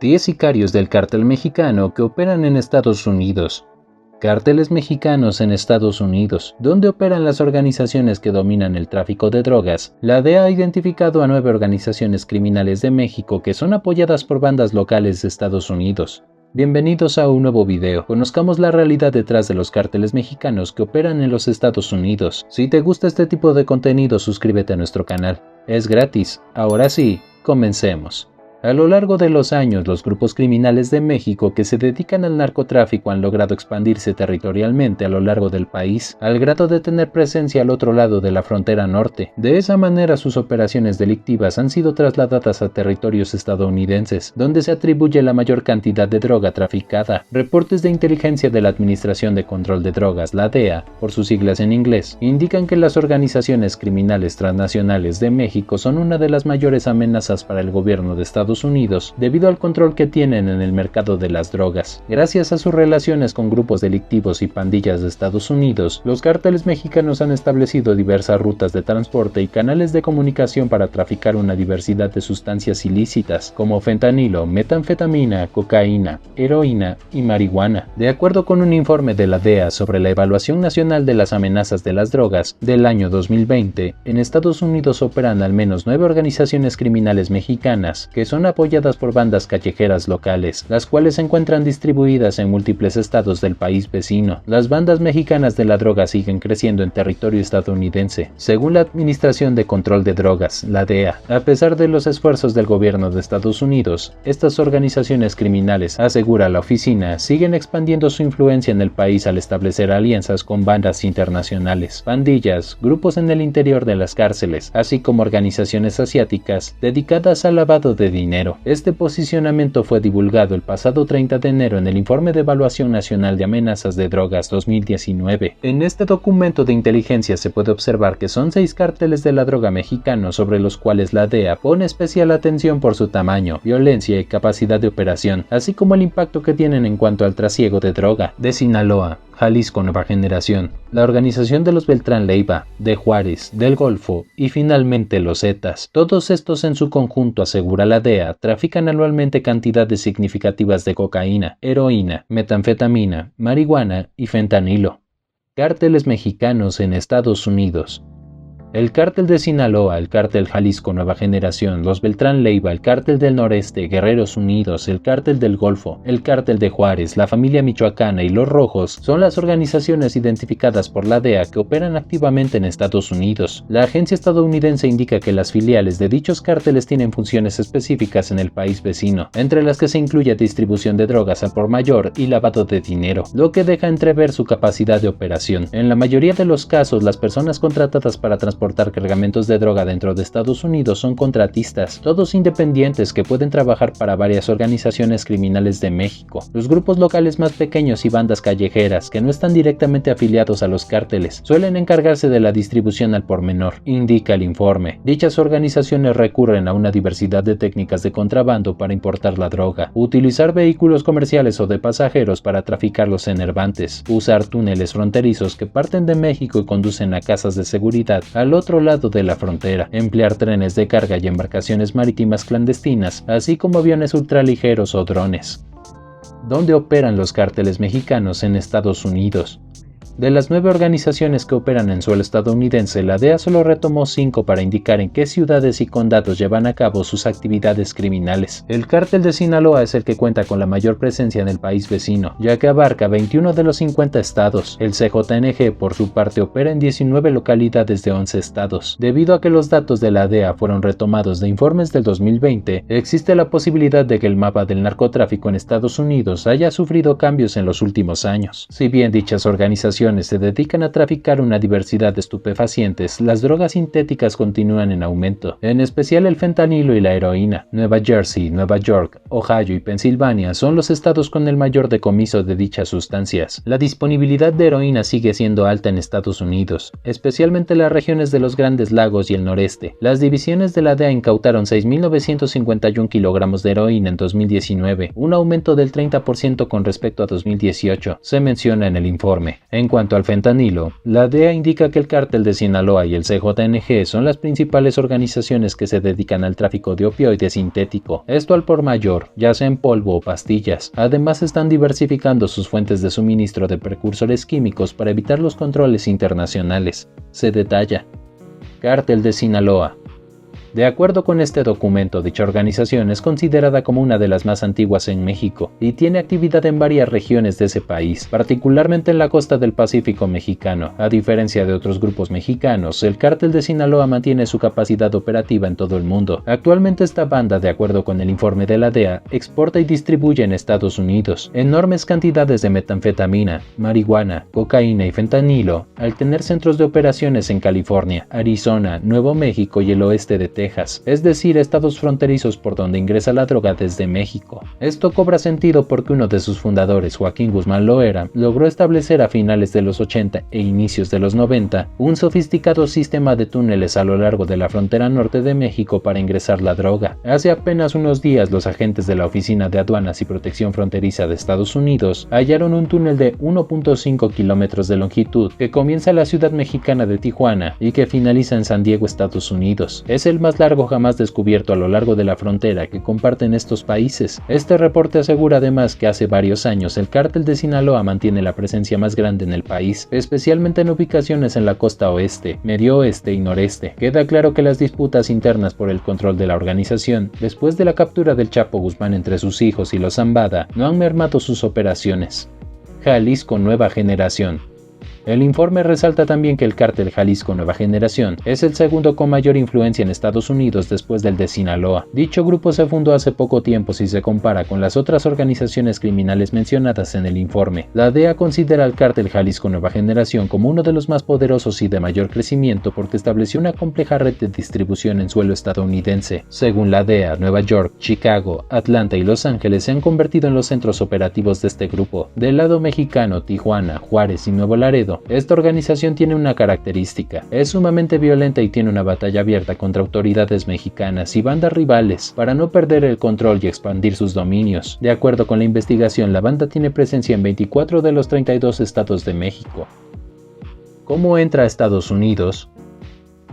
10 sicarios del cártel mexicano que operan en Estados Unidos. Cárteles mexicanos en Estados Unidos, donde operan las organizaciones que dominan el tráfico de drogas. La DEA ha identificado a 9 organizaciones criminales de México que son apoyadas por bandas locales de Estados Unidos. Bienvenidos a un nuevo video. Conozcamos la realidad detrás de los cárteles mexicanos que operan en los Estados Unidos. Si te gusta este tipo de contenido, suscríbete a nuestro canal. Es gratis. Ahora sí, comencemos. A lo largo de los años, los grupos criminales de México que se dedican al narcotráfico han logrado expandirse territorialmente a lo largo del país, al grado de tener presencia al otro lado de la frontera norte. De esa manera, sus operaciones delictivas han sido trasladadas a territorios estadounidenses, donde se atribuye la mayor cantidad de droga traficada. Reportes de inteligencia de la Administración de Control de Drogas, la DEA, por sus siglas en inglés, indican que las organizaciones criminales transnacionales de México son una de las mayores amenazas para el gobierno de Estados Unidos debido al control que tienen en el mercado de las drogas. Gracias a sus relaciones con grupos delictivos y pandillas de Estados Unidos, los cárteles mexicanos han establecido diversas rutas de transporte y canales de comunicación para traficar una diversidad de sustancias ilícitas como fentanilo, metanfetamina, cocaína, heroína y marihuana. De acuerdo con un informe de la DEA sobre la evaluación nacional de las amenazas de las drogas del año 2020, en Estados Unidos operan al menos 9 organizaciones criminales mexicanas que son apoyadas por bandas callejeras locales, las cuales se encuentran distribuidas en múltiples estados del país vecino. Las bandas mexicanas de la droga siguen creciendo en territorio estadounidense. Según la Administración de Control de Drogas, la DEA, a pesar de los esfuerzos del gobierno de Estados Unidos, estas organizaciones criminales, asegura la oficina, siguen expandiendo su influencia en el país al establecer alianzas con bandas internacionales, pandillas, grupos en el interior de las cárceles, así como organizaciones asiáticas dedicadas al lavado de dinero. Este posicionamiento fue divulgado el pasado 30 de enero en el Informe de Evaluación Nacional de Amenazas de Drogas 2019. En este documento de inteligencia se puede observar que son 6 cárteles de la droga mexicanos sobre los cuales la DEA pone especial atención por su tamaño, violencia y capacidad de operación, así como el impacto que tienen en cuanto al trasiego de droga. De Sinaloa, Jalisco Nueva Generación, la organización de los Beltrán Leiva, de Juárez, del Golfo y finalmente los Zetas. Todos estos en su conjunto, asegura la DEA, trafican anualmente cantidades significativas de cocaína, heroína, metanfetamina, marihuana y fentanilo. Cárteles mexicanos en Estados Unidos. El cártel de Sinaloa, el cártel Jalisco Nueva Generación, los Beltrán Leiva, el cártel del Noreste, Guerreros Unidos, el cártel del Golfo, el cártel de Juárez, la familia michoacana y los Rojos son las organizaciones identificadas por la DEA que operan activamente en Estados Unidos. La agencia estadounidense indica que las filiales de dichos cárteles tienen funciones específicas en el país vecino, entre las que se incluye distribución de drogas al por mayor y lavado de dinero, lo que deja entrever su capacidad de operación. En la mayoría de los casos, las personas contratadas para transportar cargamentos de droga dentro de Estados Unidos son contratistas, todos independientes que pueden trabajar para varias organizaciones criminales de México. Los grupos locales más pequeños y bandas callejeras que no están directamente afiliados a los cárteles suelen encargarse de la distribución al por menor, indica el informe. Dichas organizaciones recurren a una diversidad de técnicas de contrabando para importar la droga, utilizar vehículos comerciales o de pasajeros para traficar los enervantes, usar túneles fronterizos que parten de México y conducen a casas de seguridad al otro lado de la frontera, emplear trenes de carga y embarcaciones marítimas clandestinas, así como aviones ultraligeros o drones. ¿Dónde operan los cárteles mexicanos en Estados Unidos? De las 9 organizaciones que operan en suelo estadounidense, la DEA solo retomó 5 para indicar en qué ciudades y condados llevan a cabo sus actividades criminales. El cártel de Sinaloa es el que cuenta con la mayor presencia en el país vecino, ya que abarca 21 de los 50 estados. El CJNG, por su parte, opera en 19 localidades de 11 estados. Debido a que los datos de la DEA fueron retomados de informes del 2020, existe la posibilidad de que el mapa del narcotráfico en Estados Unidos haya sufrido cambios en los últimos años. Si bien dichas organizaciones se dedican a traficar una diversidad de estupefacientes, las drogas sintéticas continúan en aumento, en especial el fentanilo y la heroína. Nueva Jersey, Nueva York, Ohio y Pensilvania son los estados con el mayor decomiso de dichas sustancias. La disponibilidad de heroína sigue siendo alta en Estados Unidos, especialmente en las regiones de los Grandes Lagos y el noreste. Las divisiones de la DEA incautaron 6.951 kilogramos de heroína en 2019, un aumento del 30% con respecto a 2018, se menciona en el informe. En cuanto al fentanilo, la DEA indica que el cártel de Sinaloa y el CJNG son las principales organizaciones que se dedican al tráfico de opioides sintético, esto al por mayor, ya sea en polvo o pastillas. Además están diversificando sus fuentes de suministro de precursores químicos para evitar los controles internacionales. Se detalla. Cártel de Sinaloa. De acuerdo con este documento, dicha organización es considerada como una de las más antiguas en México y tiene actividad en varias regiones de ese país, particularmente en la costa del Pacífico mexicano. A diferencia de otros grupos mexicanos, el Cártel de Sinaloa mantiene su capacidad operativa en todo el mundo. Actualmente esta banda, de acuerdo con el informe de la DEA, exporta y distribuye en Estados Unidos enormes cantidades de metanfetamina, marihuana, cocaína y fentanilo, al tener centros de operaciones en California, Arizona, Nuevo México y el oeste de Texas, es decir, estados fronterizos por donde ingresa la droga desde México. Esto cobra sentido porque uno de sus fundadores, Joaquín Guzmán Loera, logró establecer a finales de los 80 e inicios de los 90 un sofisticado sistema de túneles a lo largo de la frontera norte de México para ingresar la droga. Hace apenas unos días, los agentes de la Oficina de Aduanas y Protección Fronteriza de Estados Unidos hallaron un túnel de 1.5 kilómetros de longitud que comienza en la ciudad mexicana de Tijuana y que finaliza en San Diego, Estados Unidos. Es el más largo jamás descubierto a lo largo de la frontera que comparten estos países. Este reporte asegura además que hace varios años el Cártel de Sinaloa mantiene la presencia más grande en el país, especialmente en ubicaciones en la costa oeste, medio oeste y noreste. Queda claro que las disputas internas por el control de la organización, después de la captura del Chapo Guzmán entre sus hijos y los Zambada, no han mermado sus operaciones. Jalisco Nueva Generación. El informe resalta también que el Cártel Jalisco Nueva Generación es el segundo con mayor influencia en Estados Unidos después del de Sinaloa. Dicho grupo se fundó hace poco tiempo si se compara con las otras organizaciones criminales mencionadas en el informe. La DEA considera al Cártel Jalisco Nueva Generación como uno de los más poderosos y de mayor crecimiento porque estableció una compleja red de distribución en suelo estadounidense. Según la DEA, Nueva York, Chicago, Atlanta y Los Ángeles se han convertido en los centros operativos de este grupo. Del lado mexicano, Tijuana, Juárez y Nuevo Laredo, esta organización tiene una característica: es sumamente violenta y tiene una batalla abierta contra autoridades mexicanas y bandas rivales para no perder el control y expandir sus dominios. De acuerdo con la investigación, la banda tiene presencia en 24 de los 32 estados de México. ¿Cómo entra a Estados Unidos?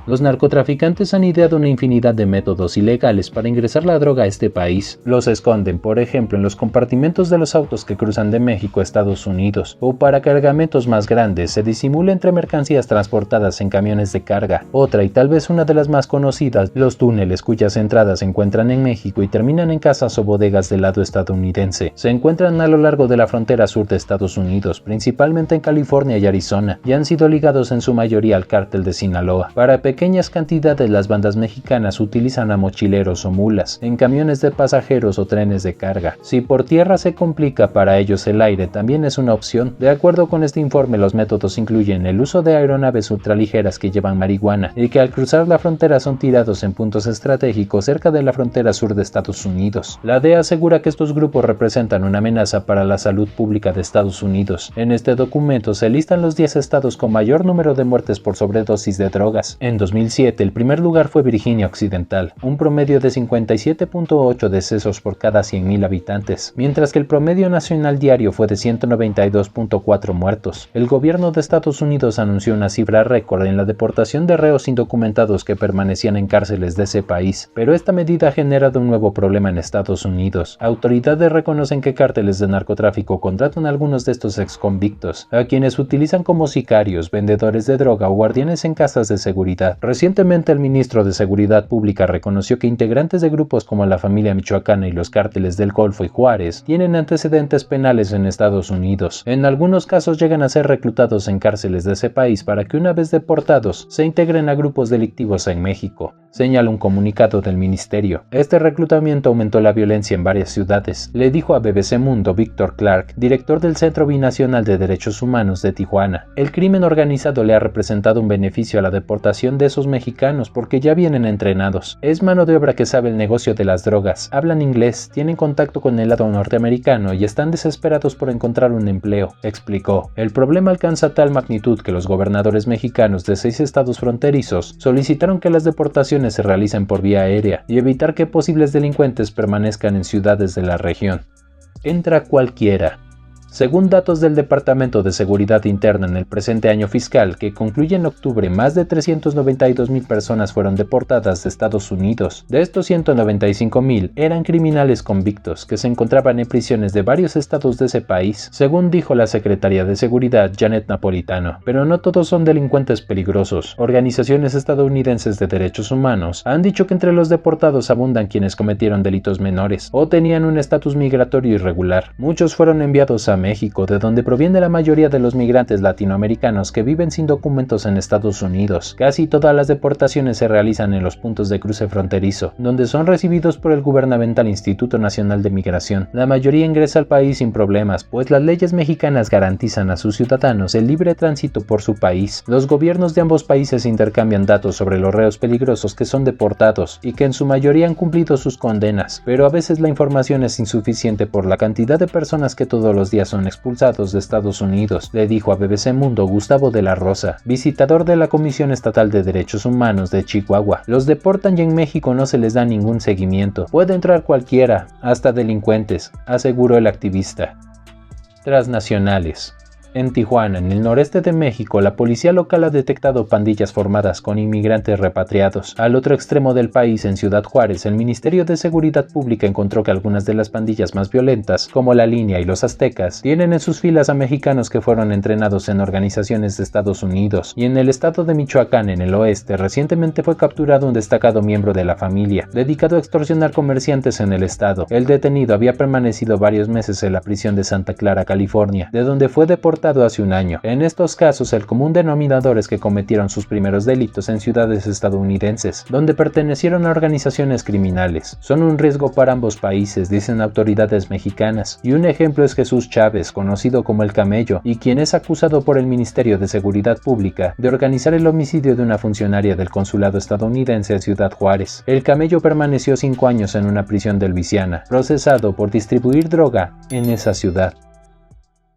Los narcotraficantes han ideado una infinidad de métodos ilegales para ingresar la droga a este país. Los esconden, por ejemplo, en los compartimentos de los autos que cruzan de México a Estados Unidos, o para cargamentos más grandes se disimula entre mercancías transportadas en camiones de carga. Otra, y tal vez una de las más conocidas, los túneles cuyas entradas se encuentran en México y terminan en casas o bodegas del lado estadounidense. Se encuentran a lo largo de la frontera sur de Estados Unidos, principalmente en California y Arizona, y han sido ligados en su mayoría al Cártel de Sinaloa. Para pequeñas cantidades, las bandas mexicanas utilizan a mochileros o mulas, en camiones de pasajeros o trenes de carga. Si por tierra se complica para ellos, el aire también es una opción. De acuerdo con este informe, los métodos incluyen el uso de aeronaves ultraligeras que llevan marihuana y que al cruzar la frontera son tirados en puntos estratégicos cerca de la frontera sur de Estados Unidos. La DEA asegura que estos grupos representan una amenaza para la salud pública de Estados Unidos. En este documento se listan los 10 estados con mayor número de muertes por sobredosis de drogas. En 2007, el primer lugar fue Virginia Occidental, un promedio de 57.8 decesos por cada 100.000 habitantes, mientras que el promedio nacional diario fue de 192.4 muertos. El gobierno de Estados Unidos anunció una cifra récord en la deportación de reos indocumentados que permanecían en cárceles de ese país, pero esta medida ha generado un nuevo problema en Estados Unidos. Autoridades reconocen que cárteles de narcotráfico contratan a algunos de estos exconvictos, a quienes utilizan como sicarios, vendedores de droga o guardianes en casas de seguridad. Recientemente, el ministro de Seguridad Pública reconoció que integrantes de grupos como la familia michoacana y los cárteles del Golfo y Juárez tienen antecedentes penales en Estados Unidos. En algunos casos llegan a ser reclutados en cárceles de ese país para que una vez deportados se integren a grupos delictivos en México, señala un comunicado del ministerio. Este reclutamiento aumentó la violencia en varias ciudades, le dijo a BBC Mundo Víctor Clark, director del Centro Binacional de Derechos Humanos de Tijuana. El crimen organizado le ha representado un beneficio a la deportación de esos mexicanos porque ya vienen entrenados. Es mano de obra que sabe el negocio de las drogas, hablan inglés, tienen contacto con el lado norteamericano y están desesperados por encontrar un empleo, explicó. El problema alcanza tal magnitud que los gobernadores mexicanos de 6 estados fronterizos solicitaron que las deportaciones se realicen por vía aérea y evitar que posibles delincuentes permanezcan en ciudades de la región. Entra cualquiera. Según datos del Departamento de Seguridad Interna en el presente año fiscal, que concluye en octubre, más de 392,000 personas fueron deportadas de Estados Unidos. De estos 195,000 eran criminales convictos que se encontraban en prisiones de varios estados de ese país, según dijo la secretaria de Seguridad Janet Napolitano. Pero no todos son delincuentes peligrosos. Organizaciones estadounidenses de derechos humanos han dicho que entre los deportados abundan quienes cometieron delitos menores o tenían un estatus migratorio irregular. Muchos fueron enviados a México, de donde proviene la mayoría de los migrantes latinoamericanos que viven sin documentos en Estados Unidos. Casi todas las deportaciones se realizan en los puntos de cruce fronterizo, donde son recibidos por el gubernamental Instituto Nacional de Migración. La mayoría ingresa al país sin problemas, pues las leyes mexicanas garantizan a sus ciudadanos el libre tránsito por su país. Los gobiernos de ambos países intercambian datos sobre los reos peligrosos que son deportados y que en su mayoría han cumplido sus condenas, pero a veces la información es insuficiente por la cantidad de personas que todos los días son expulsados de Estados Unidos, le dijo a BBC Mundo Gustavo de la Rosa, visitador de la Comisión Estatal de Derechos Humanos de Chihuahua. Los deportan y en México no se les da ningún seguimiento. Puede entrar cualquiera, hasta delincuentes, aseguró el activista. Transnacionales. En Tijuana, en el noreste de México, la policía local ha detectado pandillas formadas con inmigrantes repatriados. Al otro extremo del país, en Ciudad Juárez, el Ministerio de Seguridad Pública encontró que algunas de las pandillas más violentas, como la Línea y los Aztecas, tienen en sus filas a mexicanos que fueron entrenados en organizaciones de Estados Unidos. Y en el estado de Michoacán, en el oeste, recientemente fue capturado un destacado miembro de la familia, dedicado a extorsionar comerciantes en el estado. El detenido había permanecido varios meses en la prisión de Santa Clara, California, de donde fue deportado hace un año. En estos casos, el común denominador es que cometieron sus primeros delitos en ciudades estadounidenses, donde pertenecieron a organizaciones criminales. Son un riesgo para ambos países, dicen autoridades mexicanas, y un ejemplo es Jesús Chávez, conocido como el Camello, y quien es acusado por el Ministerio de Seguridad Pública de organizar el homicidio de una funcionaria del consulado estadounidense en Ciudad Juárez. El Camello permaneció 5 años en una prisión de Luisiana, procesado por distribuir droga en esa ciudad.